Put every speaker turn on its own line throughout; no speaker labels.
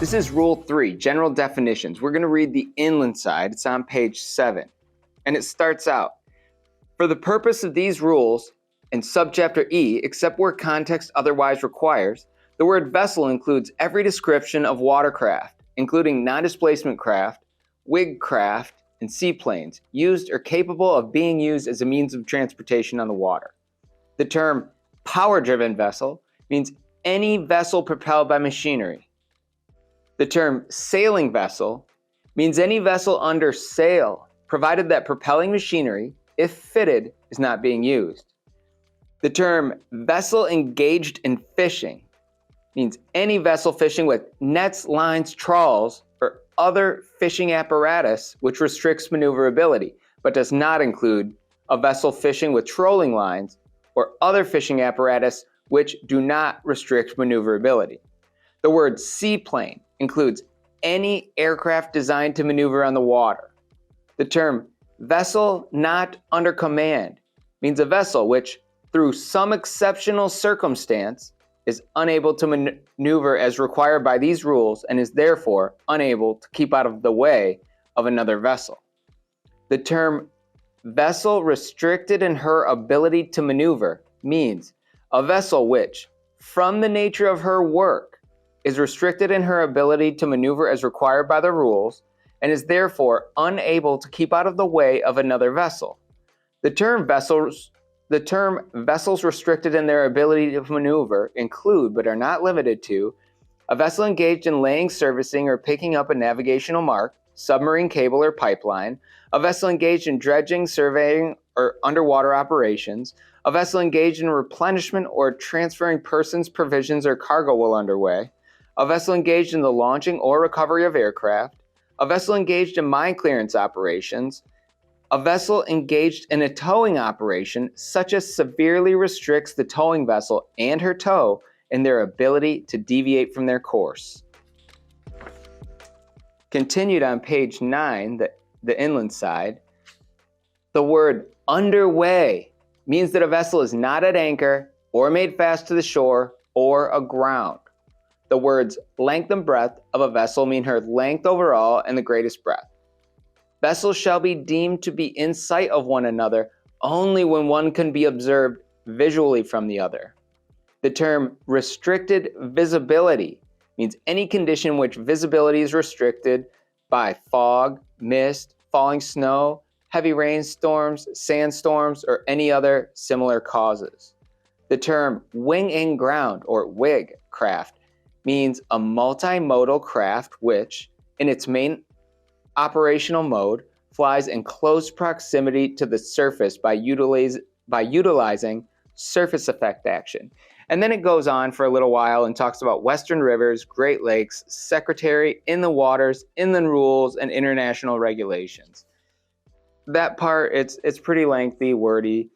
This is Rule 3, General Definitions. We're going to read the inland side. It's on page 7. And it starts out, for the purpose of these rules, in subchapter E, except where context otherwise requires, the word vessel includes every description of watercraft, including non-displacement craft, wig craft, and seaplanes, used or capable of being used as a means of transportation on the water. The term power-driven vessel means any vessel propelled by machinery. The term sailing vessel means any vessel under sail, provided that propelling machinery, if fitted, is not being used. The term vessel engaged in fishing means any vessel fishing with nets, lines, trawls, or other fishing apparatus which restricts maneuverability, but does not include a vessel fishing with trolling lines or other fishing apparatus which do not restrict maneuverability. The word seaplane includes any aircraft designed to maneuver on the water. The term vessel not under command means a vessel which, through some exceptional circumstance, is unable to maneuver as required by these rules and is therefore unable to keep out of the way of another vessel. The term vessel restricted in her ability to maneuver means a vessel which, from the nature of her work, is restricted in her ability to maneuver as required by the rules and is therefore unable to keep out of the way of another vessel. The term vessels restricted in their ability to maneuver include, but are not limited to, a vessel engaged in laying, servicing, or picking up a navigational mark, submarine cable or pipeline, a vessel engaged in dredging, surveying, or underwater operations, a vessel engaged in replenishment or transferring persons, provisions, or cargo while underway, a vessel engaged in the launching or recovery of aircraft, a vessel engaged in mine clearance operations, a vessel engaged in a towing operation such as severely restricts the towing vessel and her tow in their ability to deviate from their course. Continued on page 9, the inland side, the word underway means that a vessel is not at anchor or made fast to the shore or aground. The words length and breadth of a vessel mean her length overall and the greatest breadth. Vessels shall be deemed to be in sight of one another only when one can be observed visually from the other. The term restricted visibility means any condition in which visibility is restricted by fog, mist, falling snow, heavy rainstorms, sandstorms, or any other similar causes. The term wing and ground or wig craft means a multimodal craft which, in its main operational mode, flies in close proximity to the surface by utilizing surface effect action. And then it goes on for a little while and talks about Western rivers, Great Lakes, Secretary, inland waters, inland rules, and international regulations. That part, it's pretty lengthy, wordy,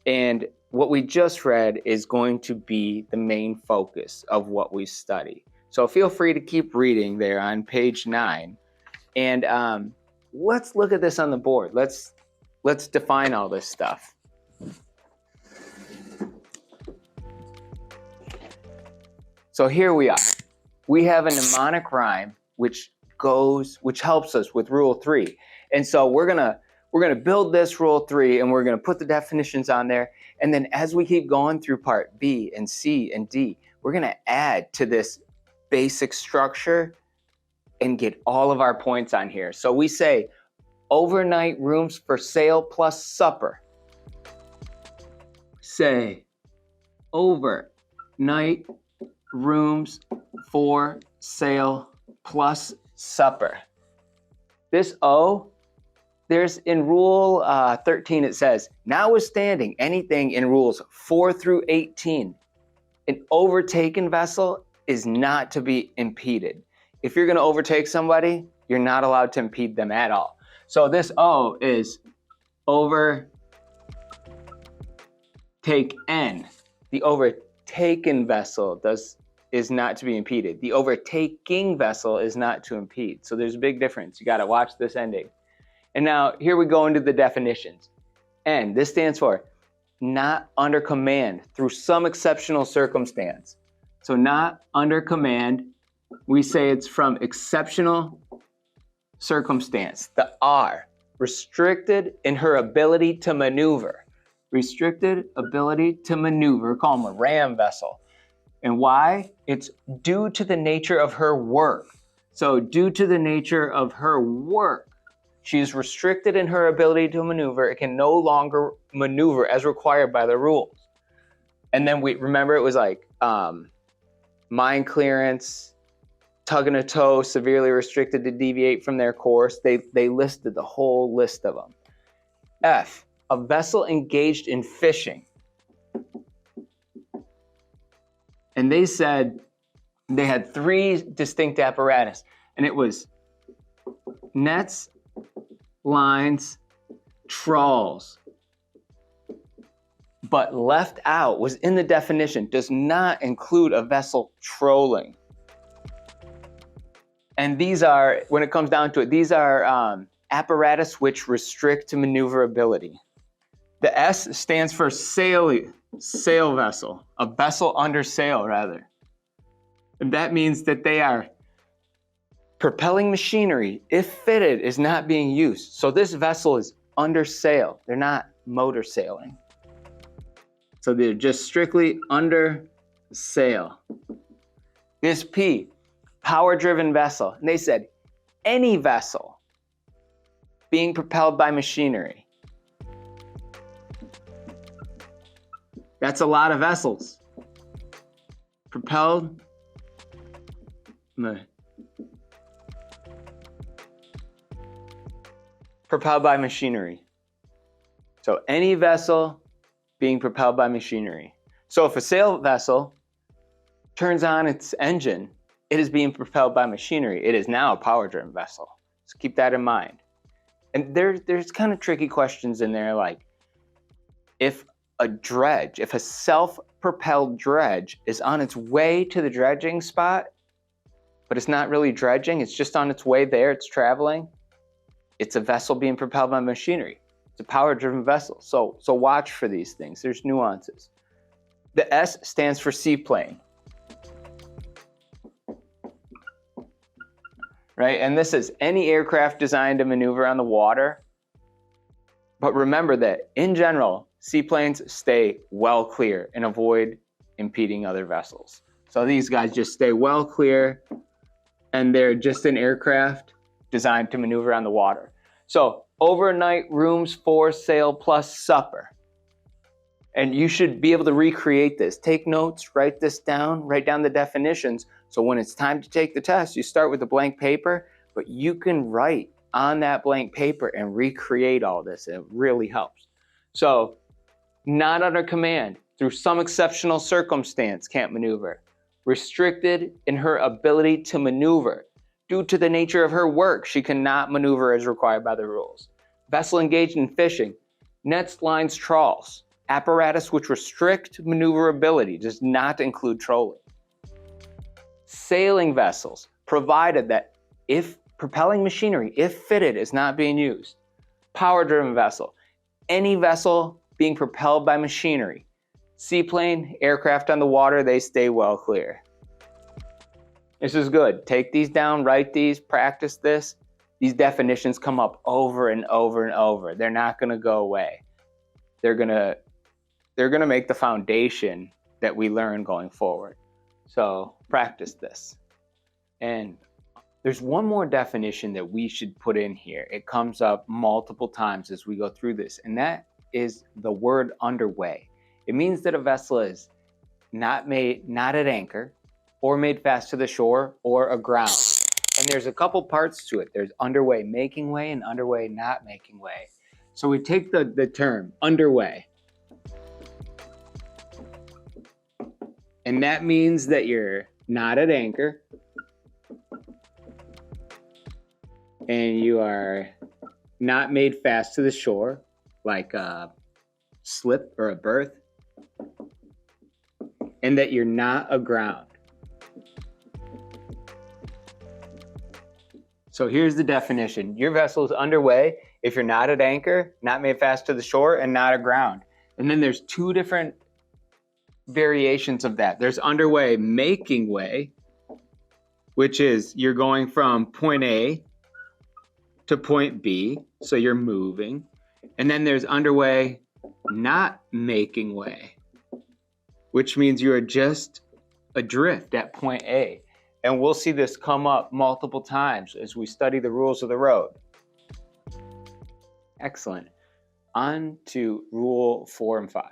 and what we just read is going to be the main focus of what we study. So feel free to keep reading there on page 9. And let's look at this on the board. Let's define all this stuff. So here we are. We have a mnemonic rhyme which helps us with Rule 3. And so we're gonna build this Rule 3 and we're gonna put the definitions on there. And then as we keep going through part B and C and D, we're gonna add to this basic structure and get all of our points on here. So we say overnight rooms for sale plus supper. Say overnight rooms for sale plus supper. This O, there's in Rule 13, it says, notwithstanding anything in Rules 4 through 18, an overtaken vessel is not to be impeded. If you're going to overtake somebody, you're not allowed to impede them at all. So this O is overtake N. The overtaken vessel is not to be impeded. The overtaking vessel is not to impede. So there's a big difference. You got to watch this ending. And now here we go into the definitions. N, this stands for not under command through some exceptional circumstance. So not under command we say it's from exceptional circumstance. The R, restricted in her ability to maneuver. Restricted ability to maneuver, call them a ram vessel. And why? It's due to the nature of her work. So due to the nature of her work, she is restricted in her ability to maneuver. It can no longer maneuver as required by the rules. And then we remember it was like mine clearance, tugging a toe, severely restricted to deviate from their course. They listed the whole list of them. F, a vessel engaged in fishing. And they said they had 3 distinct apparatus, and it was nets, lines, trawls. But left out was in the definition, does not include a vessel trolling. And these are, when it comes down to it, these are apparatus which restrict maneuverability. The S stands for sail vessel, a vessel under sail rather. And that means that they are propelling machinery, if fitted, is not being used. So this vessel is under sail. They're not motor sailing. So they're just strictly under sail. This P, power-driven vessel. And they said any vessel being propelled by machinery. That's a lot of vessels. Propelled by machinery. So any vessel being propelled by machinery. So if a sail vessel turns on its engine, it is being propelled by machinery. It is now a power-driven vessel. So keep that in mind. And there's kind of tricky questions in there, like if a self-propelled dredge is on its way to the dredging spot, but it's not really dredging, it's just on its way there, it's traveling, it's a vessel being propelled by machinery. It's a power-driven vessel. So watch for these things. There's nuances. The S stands for seaplane. Right? And this is any aircraft designed to maneuver on the water. But remember that in general, seaplanes stay well clear and avoid impeding other vessels. So these guys just stay well clear, and they're just an aircraft designed to maneuver on the water. So overnight rooms for sail plus supper. And you should be able to recreate this. Take notes, write this down, write down the definitions. So when it's time to take the test, you start with a blank paper, but you can write on that blank paper and recreate all this. It really helps. So not under command, through some exceptional circumstance, can't maneuver. Restricted in her ability to maneuver. Due to the nature of her work, she cannot maneuver as required by the rules. Vessel engaged in fishing. Nets, lines, trawls. Apparatus which restrict maneuverability, does not include trolling. Sailing vessels, provided that if propelling machinery, if fitted, is not being used. Power-driven vessel, any vessel being propelled by machinery. Seaplane, aircraft on the water, they stay well clear. This is good. Take these down, write these, practice this. These definitions come up over and over and over. They're not going to go away. They're going to make the foundation that we learn going forward. So practice this. And there's one more definition that we should put in here. It comes up multiple times as we go through this, and that is the word underway. It means that a vessel is not at anchor, or made fast to the shore, or aground. And there's a couple parts to it. There's underway making way and underway not making way. So we take the term underway. And that means that you're not at anchor, and you are not made fast to the shore, like a slip or a berth, and that you're not aground. So here's the definition. Your vessel is underway if you're not at anchor, not made fast to the shore, and not aground. And then there's 2 different variations of that. There's underway making way, which is you're going from point A to point B, so you're moving. And then there's underway, not making way, which means you are just adrift at point A. And we'll see this come up multiple times as we study the rules of the road. Excellent. On to rule 4 and 5.